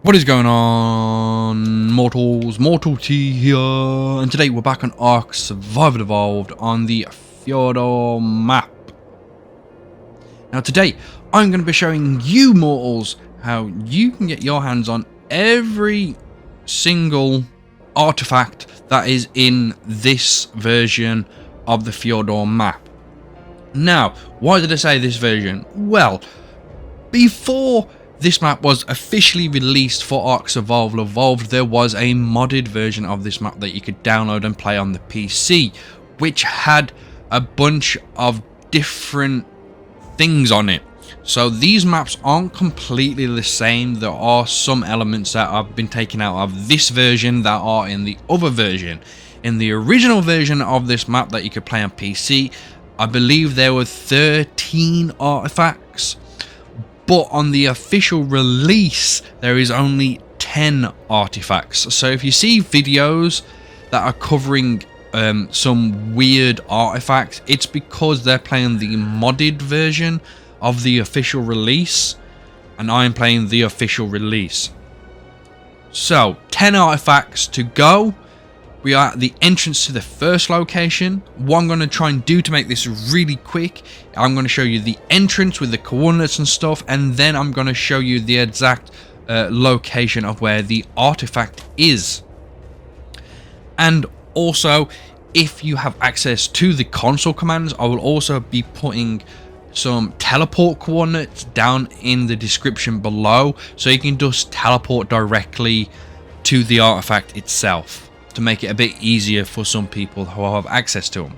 What is going on, mortals? Mortal T here, and today we're back on Ark Survival Evolved on the Fjordur map. Now today, I'm going to be showing you mortals how you can get your hands on every single artifact that is in this version of the Fjordur map. Now, why did I say this version? Well, before this map was officially released for Ark Survival Evolved, there was a modded version of this map that you could download and play on the PC, which had a bunch of different things on it. So these maps aren't completely the same. There are some elements that have been taken out of this version that are in the other version. In the original version of this map that you could play on PC, I believe there were 13 artifacts. But on the official release, there is only 10 artifacts. So if you see videos that are covering some weird artifacts, it's because they're playing the modded version of the official release, and I'm playing the official release. So 10 artifacts to go. We are at the entrance to the first location. What I'm going to try and do to make this really quick, I'm going to show you the entrance with the coordinates and stuff, and then I'm going to show you the exact location of where the artifact is. And also, if you have access to the console commands, I will also be putting some teleport coordinates down in the description below, so you can just teleport directly to the artifact itself, to make it a bit easier for some people who have access to them.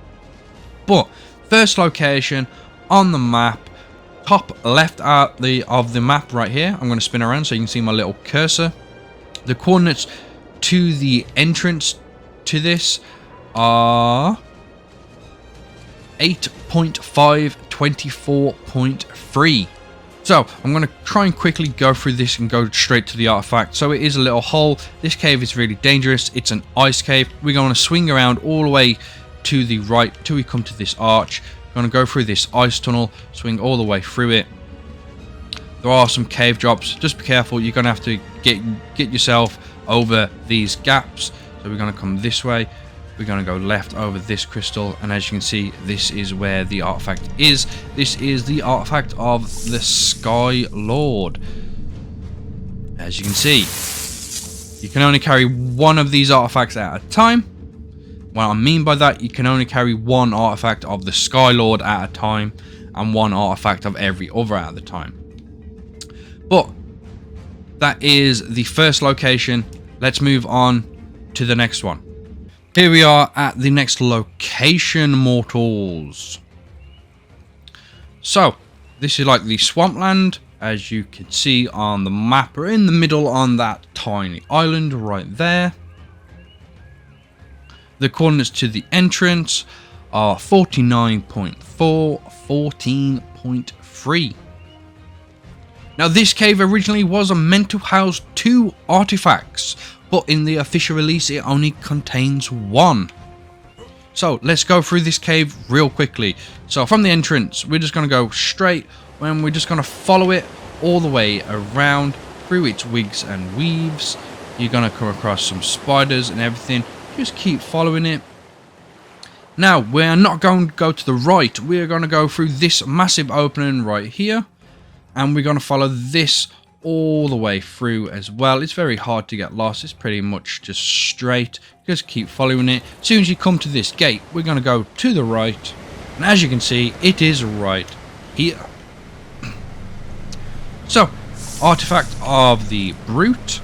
But first location on the map, top left of the map right here. I'm going to spin around so you can see my little cursor. The coordinates to the entrance to this are 8.524.3. So I'm going to try and quickly go through this and go straight to the artifact. So it is a little hole. This cave is really dangerous. It's an ice cave. We're going to swing around all the way to the right till we come to this arch. We're going to go through this ice tunnel, swing all the way through it. There are some cave drops. Just be careful. You're going to have to get yourself over these gaps. So we're going to come this way. We're going to go left over this crystal, and as you can see, this is where the artifact is. This is the artifact of the Skylord. As you can see, you can only carry one of these artifacts at a time. What I mean by that, you can only carry one artifact of the Skylord at a time, and one artifact of every other at a time. But that is the first location. Let's move on to the next one. Here we are at the next location, mortals. So, this is like the swampland, as you can see on the map. We're in the middle on that tiny island right there. The coordinates to the entrance are 49.4, 14.3. Now, this cave originally was meant to house 2 artifacts, but in the official release it only contains 1. So let's go through this cave real quickly. So from the entrance, we're just going to go straight, and we're just going to follow it all the way around through its wigs and weaves. You're going to come across some spiders and everything. Just keep following it. Now, we're not going to go to the right. We're going to go through this massive opening right here, and we're going to follow this all the way through as well. It's very hard to get lost. It's pretty much just straight. Just keep following it. As soon as you come to this gate, we're going to go to the right, and as you can see, it is right here. So, artifact of the brute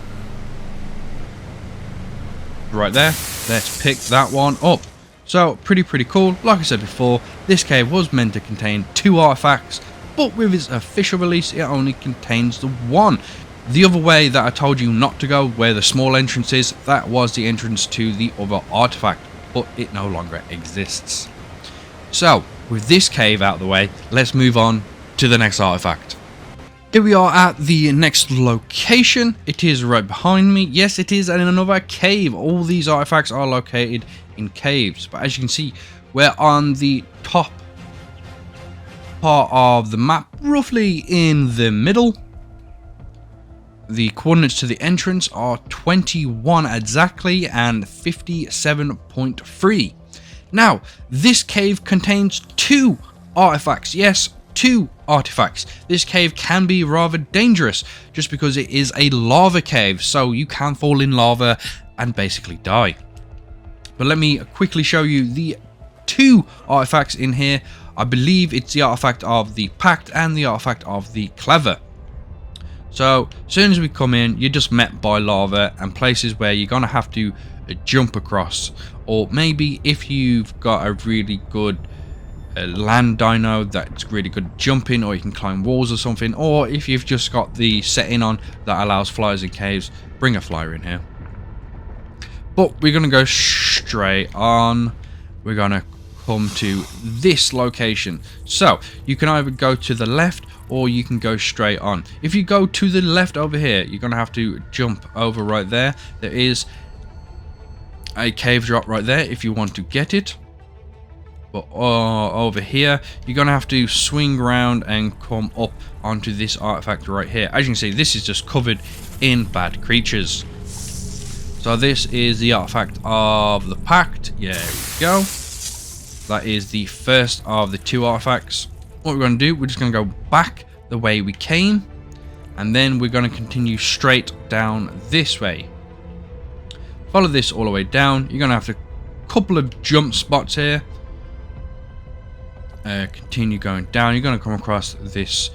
right there. Let's pick that one up. So pretty cool. Like I said before, this cave was meant to contain 2 artifacts, but with its official release, it only contains the 1. The other way that I told you not to go, where the small entrance is, that was the entrance to the other artifact, but it no longer exists. So, with this cave out of the way, let's move on to the next artifact. Here we are at the next location. It is right behind me. Yes, it is in another cave. All these artifacts are located in caves, but as you can see, we're on the top part of the map, roughly in the middle. the coordinates to the entrance are 21 exactly and 57.3. Now, this cave contains 2 artifacts. Yes, 2 artifacts. This cave can be rather dangerous just because it is a lava cave, so you can fall in lava and basically die. But let me quickly show you the 2 artifacts in here. I believe it's the artifact of the Pact and the artifact of the Clever. So as soon as we come in, you're just met by lava and places where you're gonna have to jump across, or maybe if you've got a really good land dino that's really good at jumping, or you can climb walls or something, or if you've just got the setting on that allows flyers in caves, bring a flyer in here. But we're gonna go straight on. We're gonna come to this location, so you can either go to the left or you can go straight on. If you go to the left over here, you're gonna have to jump over right there. There is a cave drop right there if you want to get it. But over here, you're gonna have to swing around and come up onto this artifact right here. As you can see, this is just covered in bad creatures. So this is the artifact of the Pact. Yeah, there we go. That is the first of the 2 artifacts. What we're going to do, we're just going to go back the way we came, and then we're going to continue straight down this way. Follow this all the way down. You're going to have a couple of jump spots here. Continue going down. You're going to come across this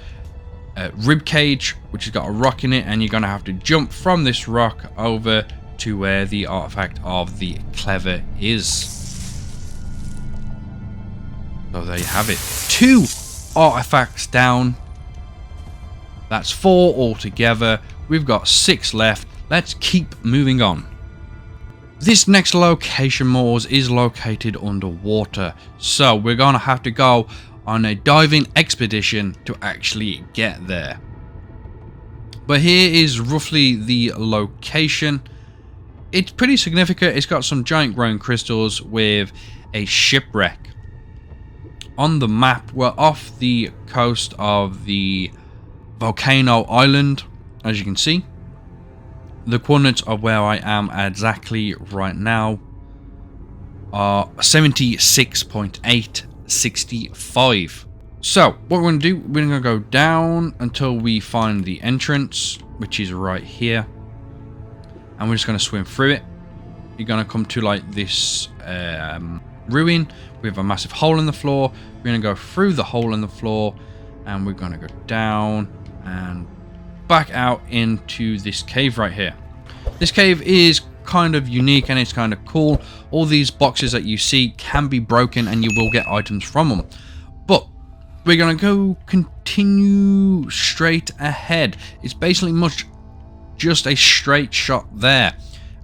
rib cage, which has got a rock in it, and you're going to have to jump from this rock over to where the artifact of the Clever is. So there you have it. 2 artifacts down. That's 4 altogether. We've got 6 left. Let's keep moving on. This next location, Moors, is located underwater, so we're gonna have to go on a diving expedition to actually get there. But here is roughly the location. It's pretty significant. It's got some giant growing crystals with a shipwreck. On the map, we're off the coast of the volcano island, as you can see. The coordinates of where I am exactly right now are 76.865. So what we're going to do, we're going to go down until we find the entrance, which is right here, and we're just going to swim through it. You're going to come to like this ruin with a massive hole in the floor. We're going to go through the hole in the floor, and we're going to go down and back out into this cave right here. This cave is kind of unique and it's kind of cool. All these boxes that you see can be broken and you will get items from them. But we're going to go continue straight ahead. It's basically just a straight shot there.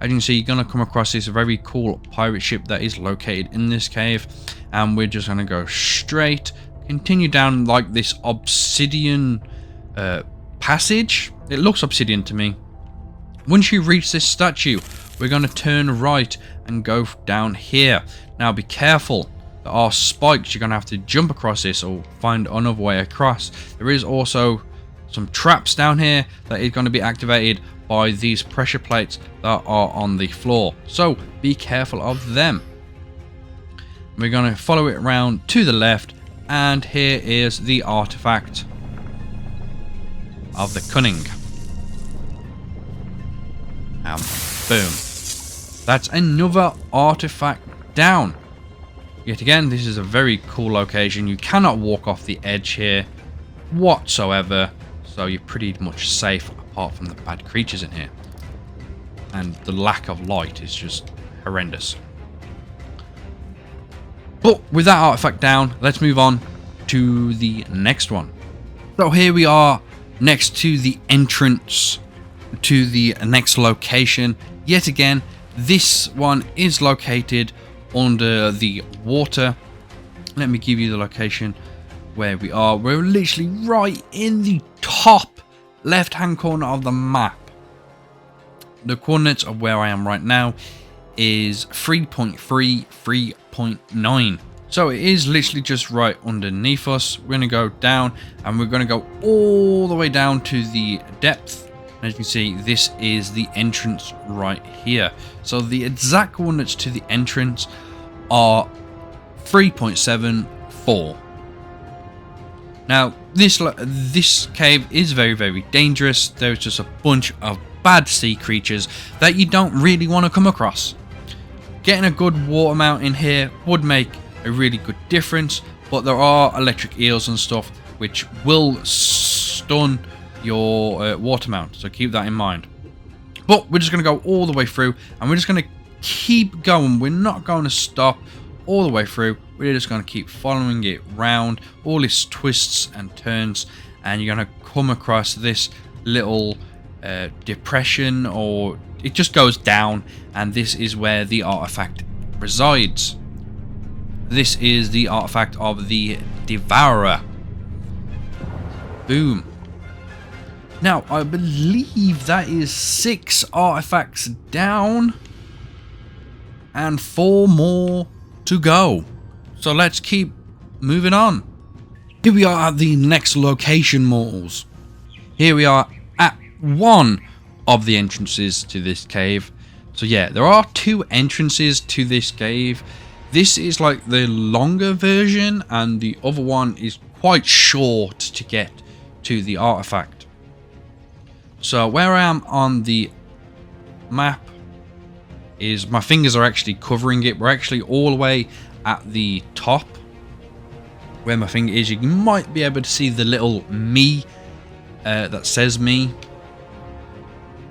As you can see, you're going to come across this very cool pirate ship that is located in this cave, and we're just going to go straight, continue down like this obsidian passage. It looks obsidian to me. Once you reach this statue, we're going to turn right and go down here. Now be careful, there are spikes. You're going to have to jump across this or find another way across. There is also some traps down here that is going to be activated by these pressure plates that are on the floor, so be careful of them. We're going to follow it around to the left, and here is the artifact of the Cunning. And boom, that's another artifact down. Yet again, this is a very cool location. You cannot walk off the edge here whatsoever, so you're pretty much safe apart from the bad creatures in here. And the lack of light is just horrendous. But with that artifact down, let's move on to the next one. So here we are next to the entrance to the next location. Yet again, this one is located under the water. Let me give you the location where we are. We're literally right in the top left hand corner of the map. The coordinates of where I am right now is 3.3.9. So it is literally just right underneath us. We're going to go down and we're going to go all the way down to the depth And as you can see, this is the entrance right here. So the exact coordinates to the entrance are 3.74. Now, this cave is very, very dangerous. There's just a bunch of bad sea creatures that you don't really want to come across. Getting a good water mount in here would make a really good difference, but there are electric eels and stuff which will stun your water mount, so keep that in mind. But we're just going to go all the way through, and we're just going to keep going. We're not going to stop all the way through. We're just going to keep following it round, all its twists and turns, and you're going to come across this little depression, or it just goes down, and this is where the artifact resides. This is the artifact of the Devourer. Boom. Now, I believe that is 6 artifacts down and 4 more to go. So let's keep moving on. Here we are at the next location, mortals. Here we are at one of the entrances to this cave. So yeah, there are 2 entrances to this cave. This is like the longer version, and the other one is quite short to get to the artifact. So where I am on the map is my fingers are actually covering it. We're actually all the way at the top where my finger is. You might be able to see the little me that says me.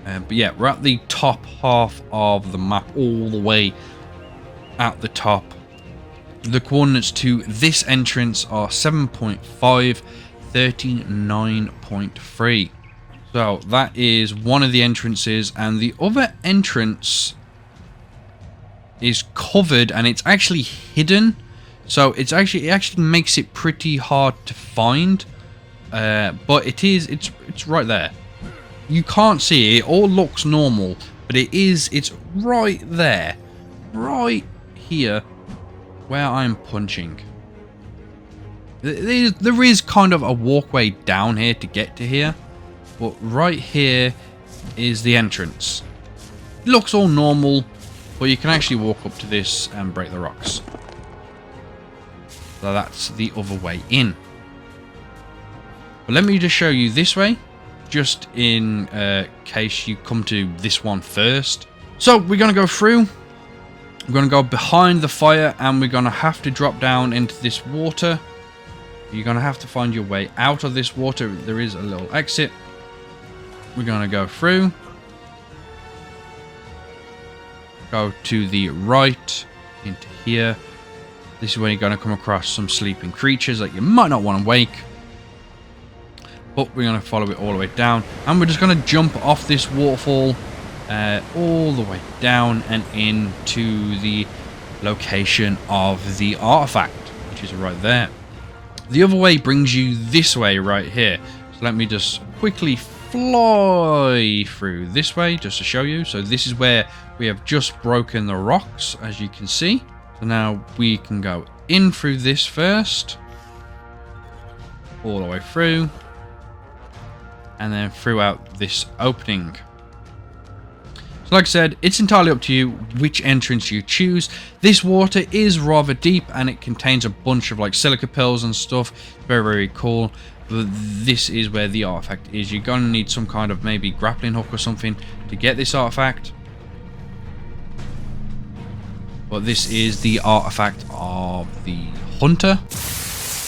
But yeah, we're at the top half of the map, all the way at the top. The coordinates to this entrance are 7.5, 39.3. So that is one of the entrances, and the other entrance is covered and it's actually hidden. So it actually makes it pretty hard to find. But it's right there. You can't see it. It all looks normal, but it's right there, right here where I'm punching. There is kind of a walkway down here to get to here, but right here is the entrance. It looks all normal, but you can actually walk up to this and break the rocks. So that's the other way in. But let me just show you this way, just in case you come to this one first. So we're going to go through. We're going to go behind the fire, and we're going to have to drop down into this water. You're going to have to find your way out of this water. There is a little exit. We're going to go through. Go to the right into here. This is where you're going to come across some sleeping creatures that you might not want to wake. But we're going to follow it all the way down. And we're just going to jump off this waterfall all the way down and into the location of the artifact, which is right there. The other way brings you this way right here. So let me just quickly fly through this way just to show you. So this is where we have just broken the rocks, as you can see. So now we can go in through this first, all the way through, and then throughout this opening. So like I said, it's entirely up to you which entrance you choose. This water is rather deep, and it contains a bunch of like silica pills and stuff. Very, very cool. But this is where the artifact is. You're going to need some kind of maybe grappling hook or something to get this artifact. But this is the artifact of the hunter.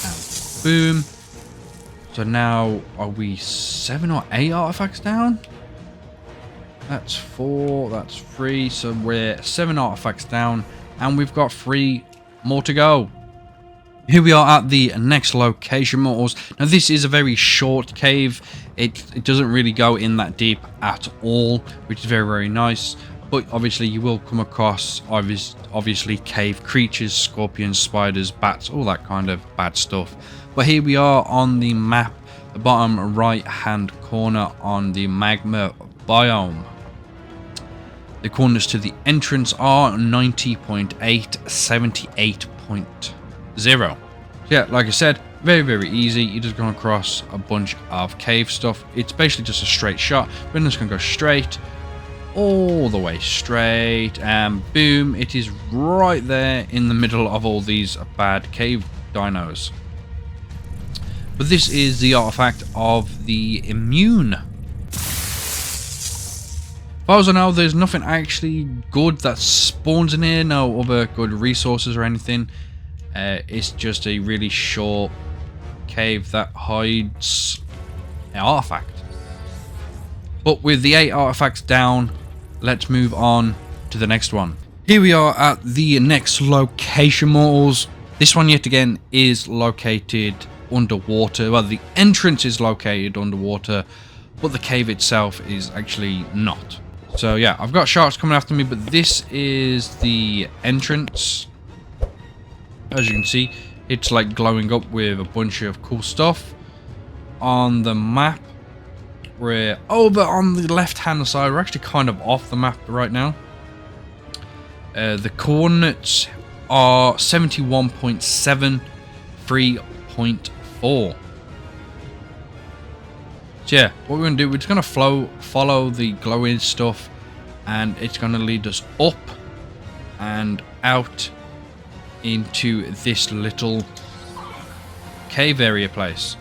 And boom. So now, are we 7 or 8 artifacts down? That's 4, that's 3. So we're 7 artifacts down, and we've got 3 more to go. Here we are at the next location, mortals. Now this is a very short cave. It doesn't really go in that deep at all, which is very, very nice. But obviously you will come across obviously cave creatures, scorpions, spiders, bats, all that kind of bad stuff. But here we are on the map, the bottom right hand corner on the magma biome. The coordinates to the entrance are 90.8, 78.0. So yeah, like I said, Very, very easy. You're just going across a bunch of cave stuff. It's basically just a straight shot. We're just going to go straight, all the way straight, and boom, it is right there in the middle of all these bad cave dinos. But this is the artifact of the immune. As far as I know, there's nothing actually good that spawns in here, no other good resources or anything. It's just a really short cave that hides an artifact. But with the 8 artifacts down, let's move on to the next one. Here we are at the next location, mortals. This one yet again is located underwater. Well, the entrance is located underwater, but the cave itself is actually not. So yeah, I've got sharks coming after me, but this is the entrance. As you can see, it's like glowing up with a bunch of cool stuff. On the map, we're over on the left hand side. We're actually kind of off the map right now. The coordinates are 71.7, 3.4. So yeah, what we're going to do, we're just going to follow the glowing stuff, and it's going to lead us up and out into this little cave area place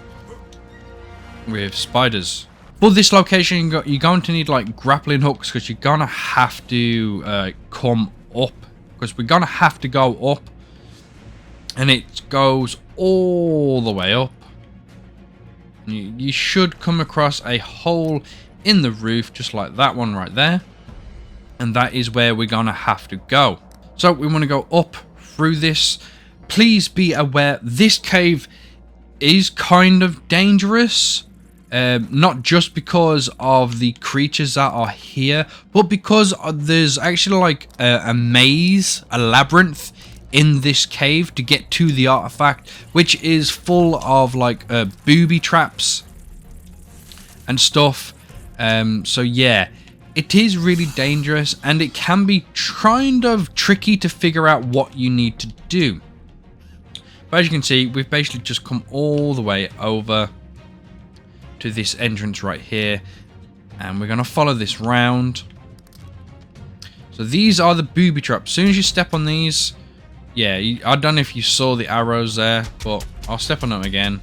with spiders. For this location, you're going to need like grappling hooks, because you're going to have to come up, because we're going to have to go up, and it goes all the way up. You should come across a hole in the roof, just like that one right there. And that is where we're going to have to go. So we want to go up through this. Please be aware, this cave is kind of dangerous. Not just because of the creatures that are here, but because there's actually like a maze, a labyrinth in this cave to get to the artifact, which is full of like booby traps and stuff. So yeah, it is really dangerous, and it can be kind of tricky to figure out what you need to do. But as you can see, we've basically just come all the way over to this entrance right here, and we're going to follow this round. So these are the booby traps. As soon as you step on these, yeah, I don't know if you saw the arrows there, but I'll step on them again.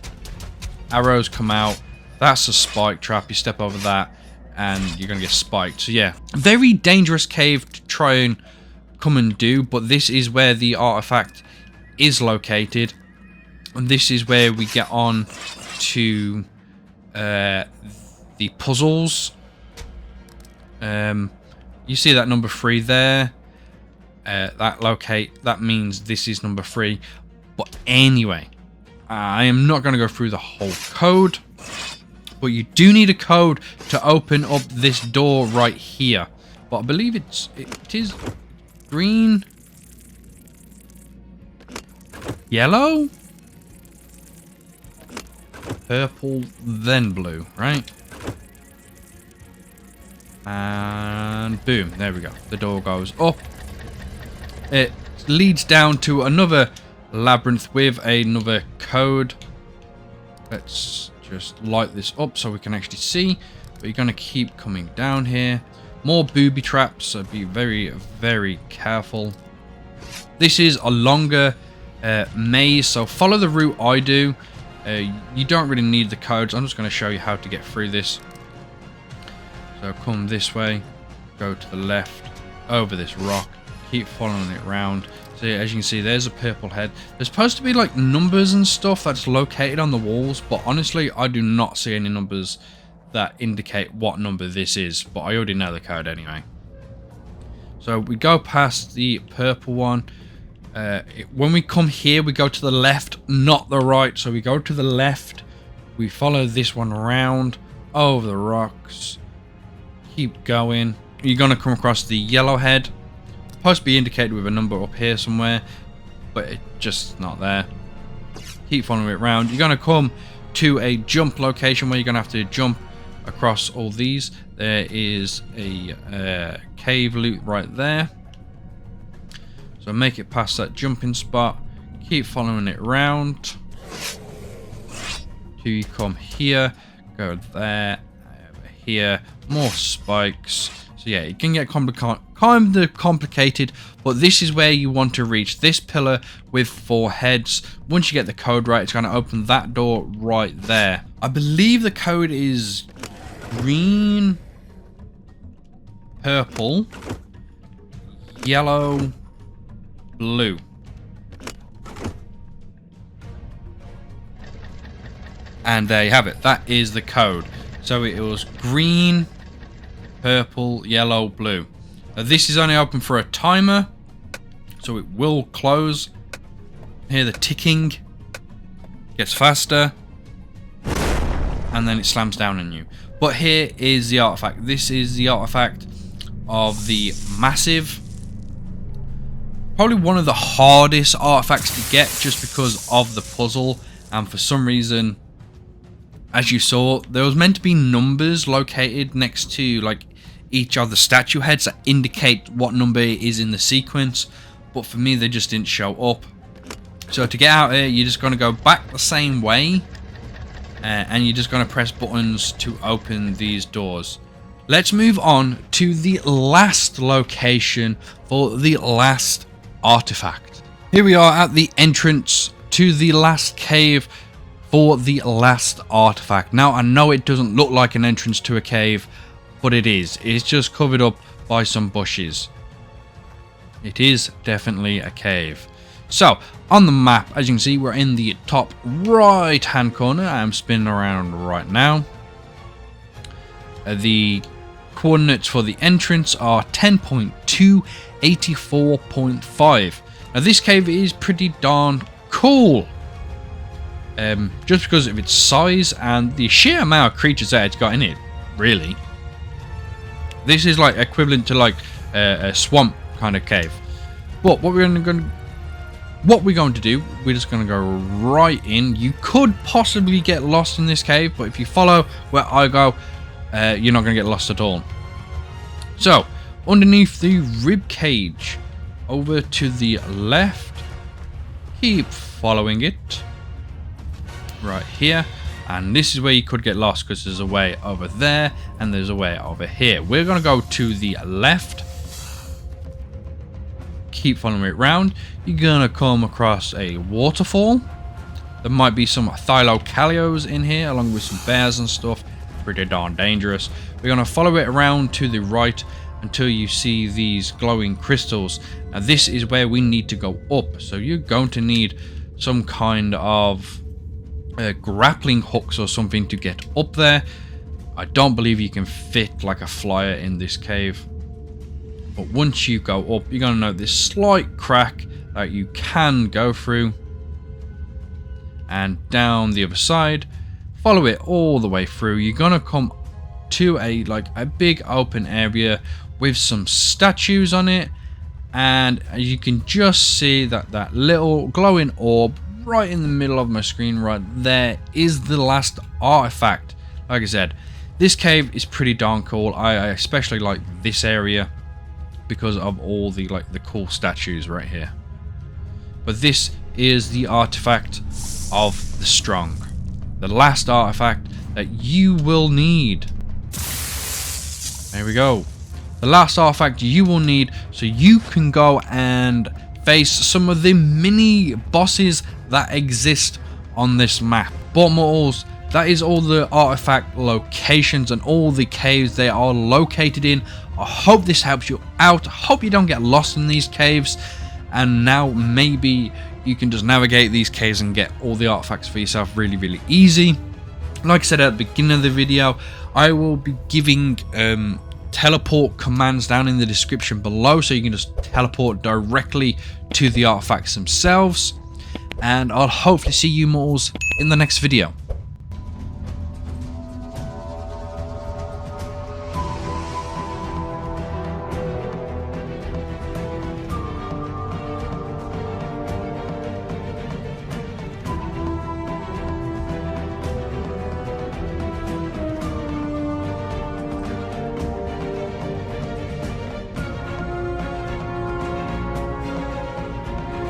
Arrows come out. That's a spike trap. You step over that and you're going to get spiked. So yeah, very dangerous cave to try and come and do, but this is where the artifact is located. And this is where we get on to the puzzles. You see that number 3 there? That means this is number 3. But anyway, I am not going to go through the whole code, but you do need a code to open up this door right here. But I believe it is green, yellow, purple, then blue, right? And boom, there we go. The door goes up. It leads down to another labyrinth with another code. Let's just light this up so we can actually see. But you're going to keep coming down here. More booby traps, so be very, very careful. This is a longer maze, so follow the route I do. You don't really need the codes. I'm just going to show you how to get through this. So come this way, go to the left, over this rock. Keep following it round. So yeah, as you can see, there's a purple head. There's supposed to be like numbers and stuff that's located on the walls, but honestly, I do not see any numbers that indicate what number this is, but I already know the code anyway. So we go past the purple one. When we come here, we go to the left, not the right. So we go to the left, we follow this one around, over the rocks, keep going. You're going to come across the yellow head. Supposed to be indicated with a number up here somewhere, but it's just not there. Keep following it around. You're going to come to a jump location where you're going to have to jump across all these. There is a cave loot right there, so make it past that jumping spot. Keep following it around. So you come here, go there, over here, more spikes. So yeah, it can get kind of complicated, but this is where you want to reach this pillar with 4 heads. Once you get the code right, it's going to open that door right there. I believe the code is green, purple, yellow, blue. And there you have it. That is the code. So it was green, purple, yellow, blue. Now this is only open for a timer, so it will close. Hear the ticking. Gets faster. And then it slams down on you. But here is the artifact. This is the artifact of the massive. Probably one of the hardest artifacts to get just because of the puzzle. And for some reason, as you saw, there was meant to be numbers located next to like each of the statue heads that indicate what number is in the sequence. But for me, they just didn't show up. So to get out here, you're just going to go back the same way. And you're just going to press buttons to open these doors. Let's move on to the last location for the last artifact. Here we are at the entrance to the last cave for the last artifact. Now, I know it doesn't look like an entrance to a cave, but it is. It's just covered up by some bushes. It is definitely a cave. So, on the map, as you can see, we're in the top right hand corner. I'm spinning around right now. The coordinates for the entrance are 10.2, 84.5. Now this cave is pretty darn cool. Just because of its size and the sheer amount of creatures that it's got in it, really. This is like equivalent to like a swamp kind of cave. But what we're going to do, we're just going to go right in. You could possibly get lost in this cave, but if you follow where I go, you're not going to get lost at all. So, underneath the rib cage, over to the left, keep following it, right here, and this is where you could get lost because there's a way over there and there's a way over here. We're going to go to the left. Keep following it round. You're gonna come across a waterfall. There might be some thylacalios in here along with some bears and stuff. Pretty darn dangerous. We're gonna follow it around to the right until you see these glowing crystals. Now this is where we need to go up, so you're going to need some kind of grappling hooks or something to get up there. I don't believe you can fit like a flyer in this cave. But once you go up, you're going to note this slight crack that you can go through. And down the other side, follow it all the way through. You're going to come to a big open area with some statues on it. And you can just see that little glowing orb right in the middle of my screen right there is the last artifact. Like I said, this cave is pretty darn cool. I especially like this area because of all the cool statues right here. But this is the artifact of the strong, the last artifact that you will need. There we go, the last artifact you will need so you can go and face some of the mini bosses that exist on this map. But mortals, that is all the artifact locations and all the caves they are located in. I hope this helps you out. I hope you don't get lost in these caves. And now maybe you can just navigate these caves and get all the artifacts for yourself really, really easy. Like I said at the beginning of the video, I will be giving teleport commands down in the description below, so you can just teleport directly to the artifacts themselves. And I'll hopefully see you mortals in the next video.